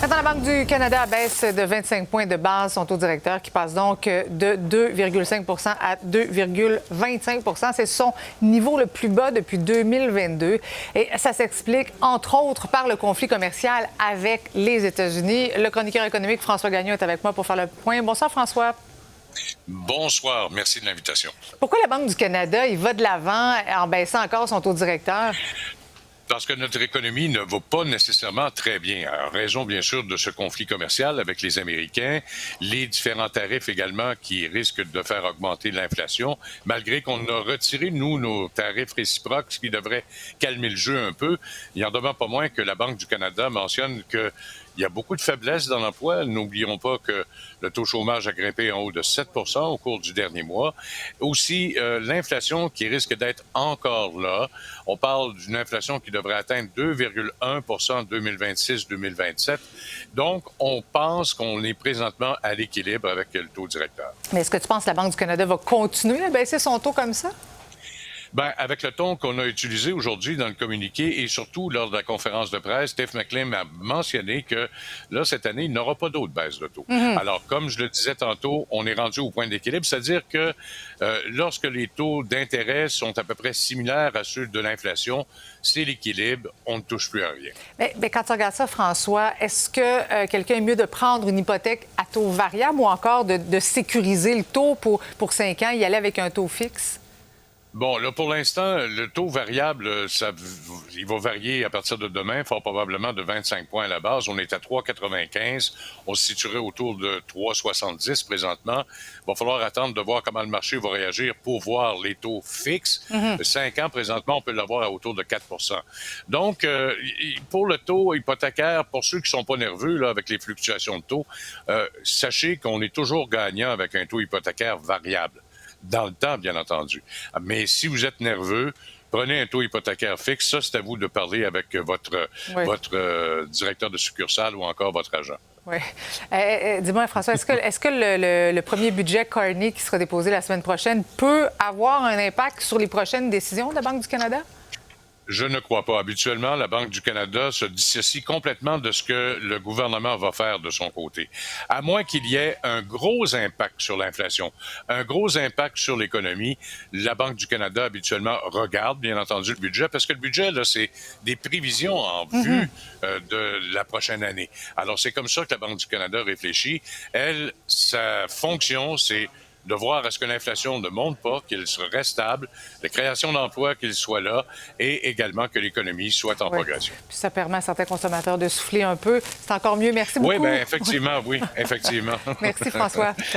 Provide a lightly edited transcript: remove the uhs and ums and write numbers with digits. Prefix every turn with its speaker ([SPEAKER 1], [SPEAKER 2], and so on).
[SPEAKER 1] Maintenant, la Banque du Canada baisse de 25 points de base son taux directeur qui passe donc de 2,5 à 2,25 C'est son niveau le plus bas depuis 2022. Et ça s'explique, entre autres, par le conflit commercial avec les États-Unis. Le chroniqueur économique François Gagnon est avec moi pour faire le point. Bonsoir, François.
[SPEAKER 2] Bonsoir, merci de l'invitation.
[SPEAKER 1] Pourquoi la Banque du Canada, il va de l'avant en baissant encore son taux directeur?
[SPEAKER 2] Parce que notre économie ne va pas nécessairement très bien, en raison bien sûr de ce conflit commercial avec les Américains, les différents tarifs également qui risquent de faire augmenter l'inflation, malgré qu'on a retiré, nous, nos tarifs réciproques, ce qui devrait calmer le jeu un peu. Il en demeure pas moins que la Banque du Canada mentionne que il y a beaucoup de faiblesses dans l'emploi. N'oublions pas que le taux de chômage a grimpé en haut de 7 au cours du dernier mois. Aussi, l'inflation qui risque d'être encore là. On parle d'une inflation qui devrait atteindre 2,1 en 2026-2027. Donc, on pense qu'on est présentement à l'équilibre avec le taux directeur.
[SPEAKER 1] Mais est-ce que tu penses que la Banque du Canada va continuer à baisser son taux comme ça?
[SPEAKER 2] Bien, avec le ton qu'on a utilisé aujourd'hui dans le communiqué et surtout lors de la conférence de presse, Steve McLean a mentionné que là, cette année, il n'aura pas d'autres baisses de taux. Alors, comme je le disais tantôt, on est rendu au point d'équilibre, c'est-à-dire que lorsque les taux d'intérêt sont à peu près similaires à ceux de l'inflation, c'est l'équilibre, on ne touche plus à rien.
[SPEAKER 1] Mais quand tu regardes ça, François, est-ce que quelqu'un est mieux de prendre une hypothèque à taux variable ou encore de sécuriser le taux pour 5 ans, y aller avec un taux fixe?
[SPEAKER 2] Bon, là, pour l'instant, le taux variable, il va varier à partir de demain, fort probablement de 25 points à la base. On est à 3,95. On se situerait autour de 3,70 présentement. Il va falloir attendre de voir comment le marché va réagir pour voir les taux fixes. 5 ans, présentement, on peut l'avoir à autour de 4 Donc, pour le taux hypothécaire, pour ceux qui ne sont pas nerveux là, avec les fluctuations de taux, sachez qu'on est toujours gagnant avec un taux hypothécaire variable. Dans le temps, bien entendu. Mais si vous êtes nerveux, prenez un taux hypothécaire fixe. Ça, c'est à vous de parler avec votre directeur de succursale ou encore votre agent.
[SPEAKER 1] Oui. Dis-moi, François, est-ce que le premier budget Carney qui sera déposé la semaine prochaine peut avoir un impact sur les prochaines décisions de la Banque du Canada?
[SPEAKER 2] Je ne crois pas. Habituellement, la Banque du Canada se dissocie complètement de ce que le gouvernement va faire de son côté. À moins qu'il y ait un gros impact sur l'inflation, un gros impact sur l'économie, la Banque du Canada habituellement regarde, bien entendu, le budget, parce que le budget, là, c'est des prévisions en vue de la prochaine année. Alors, c'est comme ça que la Banque du Canada réfléchit. Elle, sa fonction, c'est de voir à ce que l'inflation ne monte pas, qu'elle reste stable, la création d'emplois, qu'il soit là, et également que l'économie soit en progression.
[SPEAKER 1] Puis ça permet à certains consommateurs de souffler un peu. C'est encore mieux. Merci beaucoup.
[SPEAKER 2] Oui, bien, effectivement, oui, effectivement.
[SPEAKER 1] Merci, François.